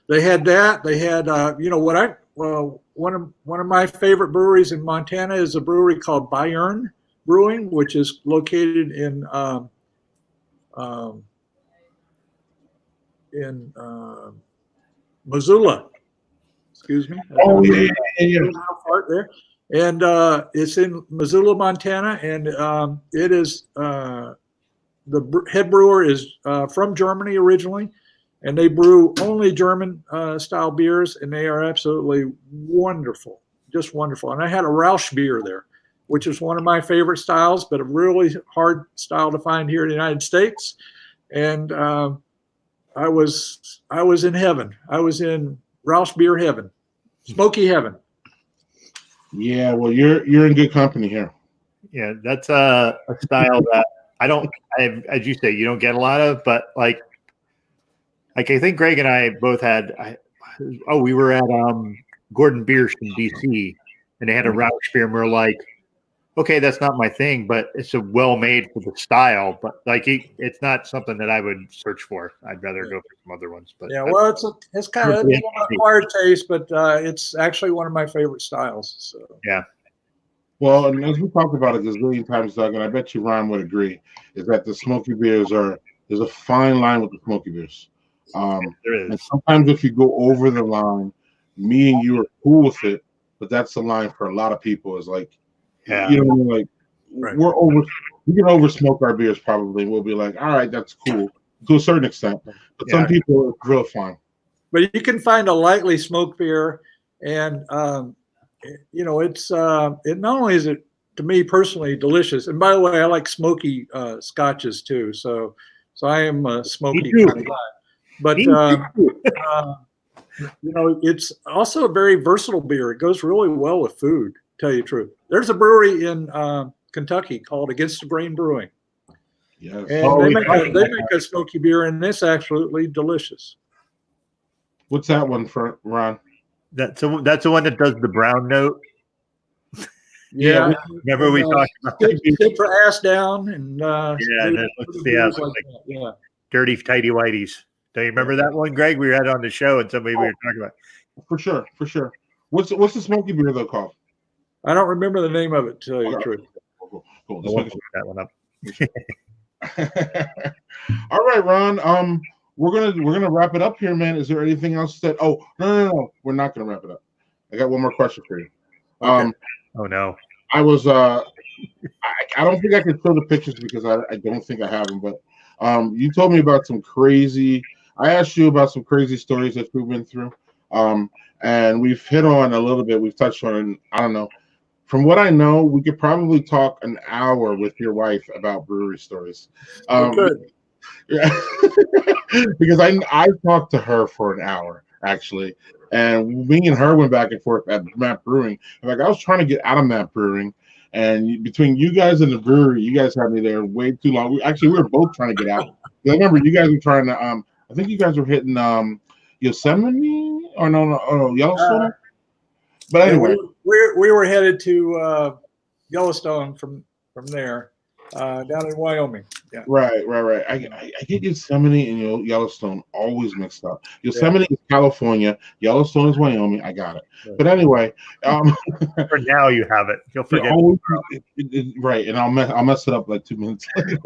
They had that. They had, one of my favorite breweries in Montana is a brewery called Bayern Brewing, which is located in Missoula. Excuse me. Part there, and it's in Missoula, Montana, and it is the head brewer is from Germany originally, and they brew only German style beers, and they are absolutely wonderful, just wonderful. And I had a Rausch beer there, which is one of my favorite styles, but a really hard style to find here in the United States. And I was in heaven. I was in Rausch beer heaven, smoky heaven. Yeah, well, you're in good company here. Yeah, that's a style that as you say, you don't get a lot of, but like I think Greg and I both had. We were at Gordon Biersch in DC, and they had a Rausch beer, and we're like, okay, that's not my thing, but it's a well-made for the style. But like, it's not something that I would search for. I'd rather go for some other ones. But yeah, well, it's kind of an acquired taste, but it's actually one of my favorite styles. So yeah. Well, and as we talked about it a gazillion times, Doug, and I bet you Ron would agree, is that the smoky beers there's a fine line with the smoky beers. There is. And sometimes if you go over the line, me and you are cool with it, but that's the line for a lot of people is like, right. We can over smoke our beers probably. We'll be like, all right, that's cool to a certain extent, but some people are real fine. But you can find a lightly smoked beer, and it's it not only is it to me personally delicious, and by the way, I like smoky scotches too. So I am a smoky kind of guy. But it's also a very versatile beer. It goes really well with food, to tell you the truth. There's a brewery in Kentucky called Against the Grain Brewing. Yes. And they make a smoky beer, and it's absolutely delicious. What's that one for, Ron? That's the one that does the brown note. Yeah. Remember we talked about tip for ass down and dirty tighty whities. Do you remember that one, Greg? We had on the show, and somebody we were talking about. For sure. What's the smoky beer though called? I don't remember the name of it, to tell you the truth. Cool. Look that one up. All right, Ron. We're gonna wrap it up here, man. Is there anything else that? Oh, no. We're not gonna wrap it up. I got one more question for you. Okay. Oh no. I was I don't think I can show the pictures because I don't think I have them, but you told me about some crazy. I asked you about some crazy stories that you've been through, and we've hit on a little bit. We've touched on. I don't know. From what I know, we could probably talk an hour with your wife about brewery stories. Good. Yeah, because I talked to her for an hour. actually. And me and her went back and forth at Map Brewing. And like I was trying to get out of Map Brewing, and between you guys and the brewery, you guys had me there way too long. We were both trying to get out. I remember you guys were trying to. I think you guys were hitting Yosemite or no, Yellowstone. But anyway, we were headed to Yellowstone from there, down in Wyoming. Yeah. Right. I get Yosemite and Yellowstone always mixed up. Yosemite is California, Yellowstone is Wyoming. I got it. But anyway, for now you have it. You'll forget. Right, and I'll mess it up like 2 minutes later.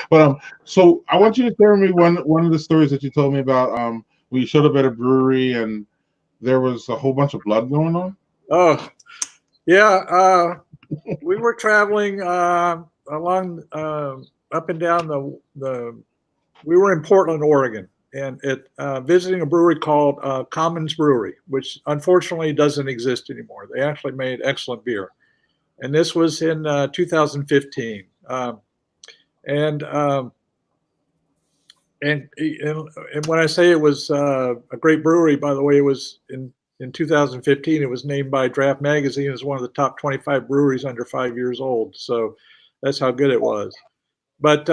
But so I want you to share with me one of the stories that you told me about. When you showed up at a brewery and there was a whole bunch of blood going on. Oh, yeah. We were traveling along up and down we were in Portland, Oregon, and visiting a brewery called Commons Brewery, which unfortunately doesn't exist anymore. They actually made excellent beer. And this was in 2015. And when I say it was a great brewery, by the way, it was in 2015, it was named by Draft Magazine as one of the top 25 breweries under 5 years old. So that's how good it was. But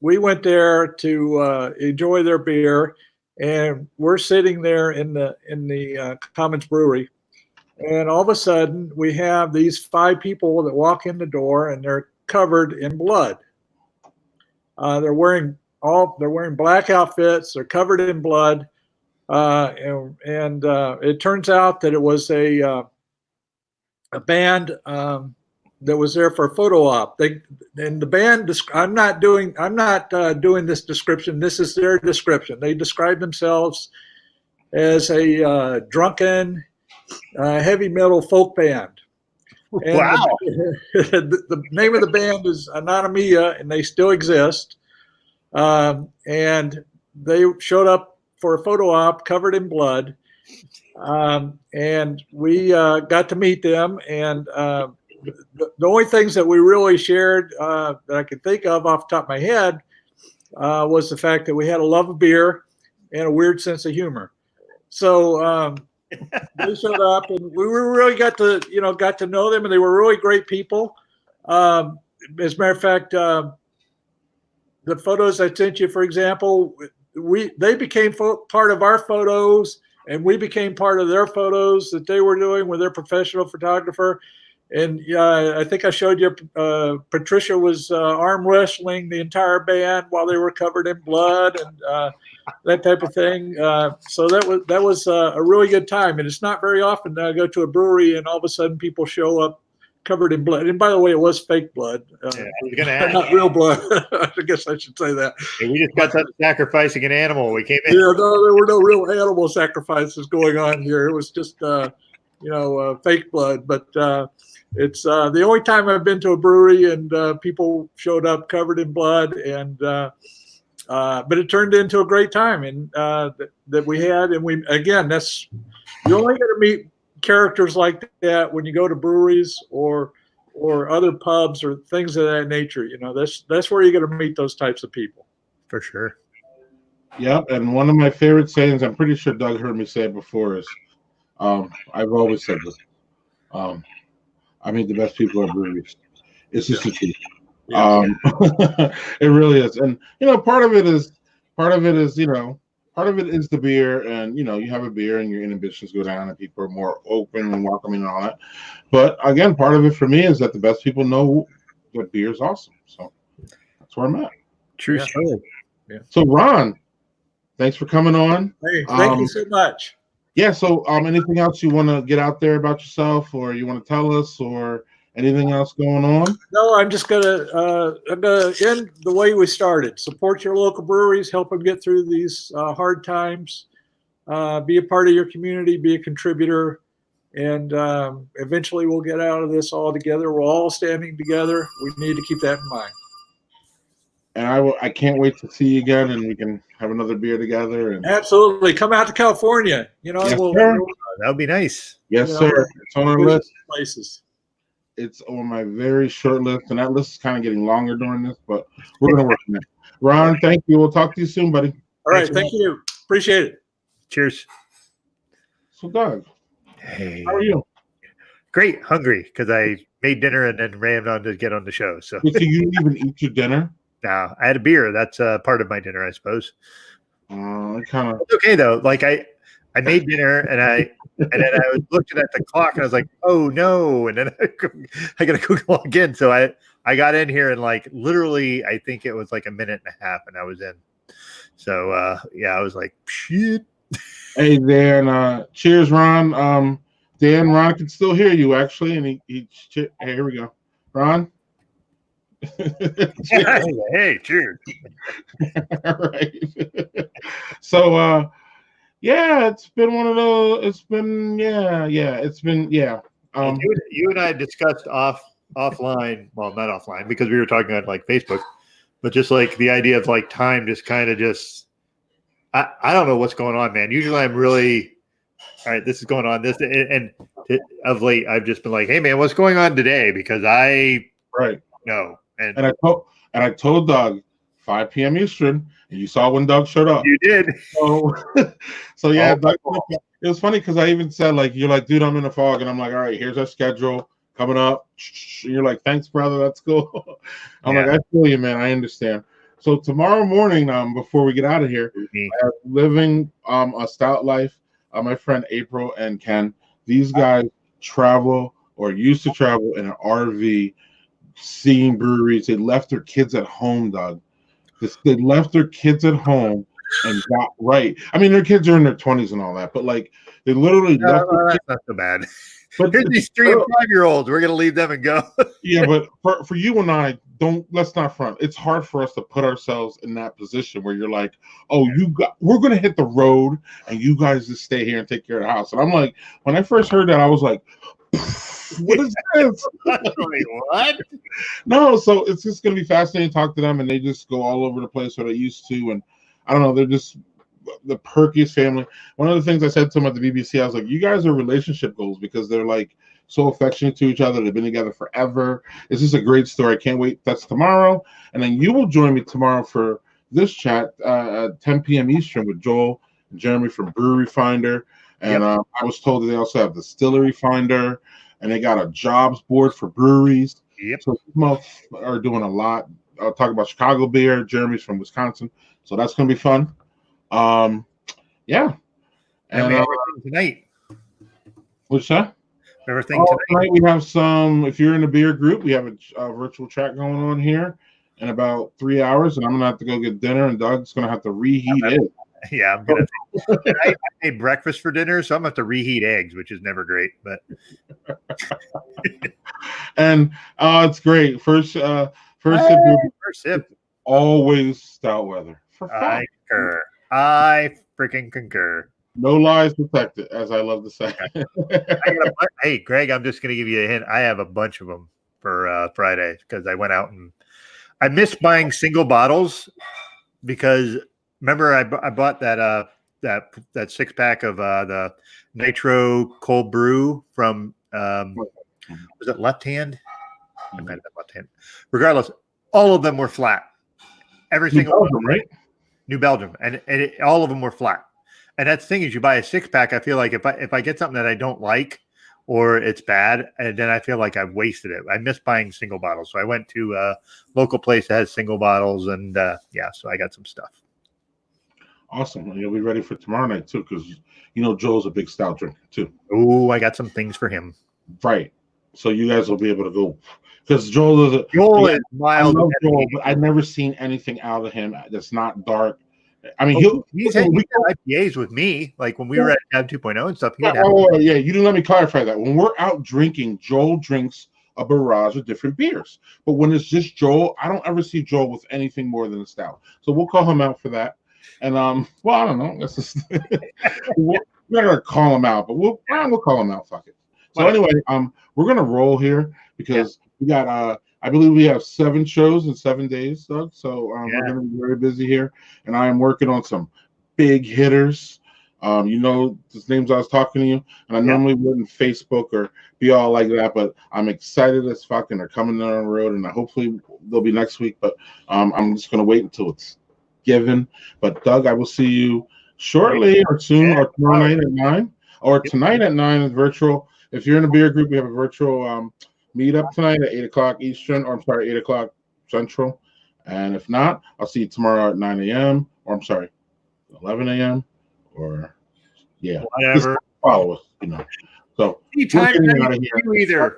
we went there to enjoy their beer, and we're sitting there in the Commons Brewery, and all of a sudden we have these 5 people that walk in the door, and they're covered in blood. They're wearing black outfits. They're covered in blood. And it turns out that it was a band that was there for a photo op. And the band, I'm not doing this description. This is their description. They describe themselves as a drunken heavy metal folk band. And wow. The name of the band is Anonymia, and they still exist. And they showed up for a photo op covered in blood. And we got to meet them. And the only things that we really shared that I could think of off the top of my head was the fact that we had a love of beer and a weird sense of humor. So they showed up, and we really got to know them, and they were really great people. As a matter of fact, the photos I sent you, for example, they became part of our photos, and we became part of their photos that they were doing with their professional photographer. And I think I showed you Patricia was arm wrestling the entire band while they were covered in blood and that type of thing. So that was a really good time. And it's not very often that I go to a brewery and all of a sudden people show up covered in blood. And by the way, it was fake blood. Not real blood. I guess I should say that. And we just got done sacrificing an animal. We came in. Yeah, no, there were no real animal sacrifices going on here. It was just, fake blood. But it's the only time I've been to a brewery and people showed up covered in blood. And but it turned into a great time and that we had. And you only get to meet characters like that when you go to breweries or other pubs or things of that nature. That's where you're going to meet those types of people. For sure. Yep. And one of my favorite sayings, I'm pretty sure Doug heard me say it before, is I've always said this. I meet the best people at breweries. It's just the truth. Yeah. It really is. And part of it is the beer, and you have a beer and your inhibitions go down and people are more open and welcoming and all that. But again, part of it for me is that the best people know that beer is awesome. So that's where I'm at. True story. Yeah. So Ron, thanks for coming on. Hey, thank you so much. Yeah. So anything else you want to get out there about yourself, or you want to tell us, or anything else going on? No, I'm just gonna end the way we started. Support your local breweries, help them get through these hard times. Be a part of your community, be a contributor, and eventually we'll get out of this all together. We're all standing together. We need to keep that in mind. And I can't wait to see you again, and we can have another beer together. And absolutely, come out to California. Yes, that would be nice. Yes, sir. It's on our list. Places. It's on my very short list, and that list is kind of getting longer during this, but we're going to work on it. Ron, thank you. We'll talk to you soon, buddy. All right. Thank you. Appreciate it. Cheers. So, Doug, Hey, how are you? Great, hungry because I made dinner and then ran on to get on the show. So, So you didn't even eat your dinner? now I had a beer. That's part of my dinner, I suppose. Kind of. It's okay though. Like I made dinner and then I was looking at the clock and I was like, oh no, and then I gotta go log in. So I got in here and like literally I think it was like a minute and a half and I was in. So yeah, I was like, shit. Hey Dan, cheers, Ron. Dan, Ron can still hear you actually, and hey, here we go, Ron. Hey, cheers. All right. So yeah, it's been one of those. It's been yeah. You and I discussed offline. Well, not offline because we were talking on like Facebook, but just like the idea of like time, just kind of just. I don't know what's going on, man. Usually I'm really all right. This is going on. This and of late I've just been like, hey man, what's going on today? Because I know and I told Doug 5 p.m. Eastern, and you saw when Doug showed up. You did. So yeah, Doug, it was funny because I even said like, you're like, dude, I'm in the fog, and I'm like, all right, here's our schedule coming up. And you're like, thanks, brother, that's cool. I'm like, I feel you, man. I understand. So tomorrow morning, before we get out of here, I have living a stout life. My friend April and Ken, these guys travel or used to travel in an RV, seeing breweries. They left their kids at home, Doug. They left their kids at home and got right. I mean, their kids are in their 20s and all that, but like they literally left. That's not so bad. But here's these 3 and 5-year-olds. We're gonna leave them and go. Yeah, but for you and I, let's not front. It's hard for us to put ourselves in that position where you're like, oh, we're gonna hit the road and you guys just stay here and take care of the house. And I'm like, when I first heard that, I was like, what is this? Wait, what? No, so it's just gonna be fascinating to talk to them, and they just go all over the place where they used to, and I don't know, they're just the perkiest family. One of the things I said to them at the BBC, I was like, you guys are relationship goals because they're like so affectionate to each other. They've been together forever. It's just a great story. I can't wait. That's tomorrow. And then you will join me tomorrow for this chat at 10 p.m. Eastern with Joel and Jeremy from Brewery Finder. And I was told that they also have Distillery Finder, and they got a jobs board for breweries. Yep. So people are doing a lot. I'll talk about Chicago beer. Jeremy's from Wisconsin. So that's going to be fun. Yeah. And we have everything tonight. What's that? Everything tonight we have some. If you're in a beer group, we have a virtual chat going on here in about 3 hours, and I'm gonna have to go get dinner, and Doug's gonna have to reheat it. Yeah, I'm gonna. I made breakfast for dinner, so I'm gonna have to reheat eggs, which is never great, but. And it's great. First sip. Always stout weather. I concur. I freaking concur. No lies detected, as I love to say. Hey, Greg, I'm just going to give you a hint. I have a bunch of them for Friday because I went out and I missed buying single bottles because remember I bought that 6-pack of the Nitro Cold Brew from was it Left Hand? I might have been Left Hand. Regardless, all of them were flat. Every single one, right? New Belgium, and all of them were flat. And that's the thing is, you buy a 6-pack. I feel like if I get something that I don't like or it's bad, and then I feel like I've wasted it. I miss buying single bottles, so I went to a local place that has single bottles, and so I got some stuff. Awesome. You'll be ready for tomorrow night too, because Joel's a big stout drinker too. Oh, I got some things for him. Right. So you guys will be able to go because Joel is mild. I love Joel, but I've never seen anything out of him that's not dark. I mean, he's had IPAs with me, like when we were at Tab 2.0 and stuff. You didn't let me clarify that. When we're out drinking, Joel drinks a barrage of different beers. But when it's just Joel, I don't ever see Joel with anything more than a stout. So we'll call him out for that. And I don't know. That's just we're not gonna call him out, but we'll call him out. Fuck it. So anyway, we're gonna roll here because we got I believe we have 7 shows in 7 days, Doug. So we're gonna be very busy here, and I am working on some big hitters. The names I was talking to you, and I normally wouldn't Facebook or be all like that, but I'm excited as fuck, and they're coming down the road, and hopefully they'll be next week. But I'm just gonna wait until it's given. But Doug, I will see you shortly or soon, Yeah. or tomorrow night at 9, or tonight at 9 is virtual. If you're in a beer group, we have a virtual meetup tonight at 8 o'clock Eastern, or I'm sorry, 8 o'clock Central. And if not, I'll see you tomorrow at 9 a.m. or I'm sorry, 11 a.m. or yeah, whatever. just follow us, you know. So Anytime we're getting out of here. either.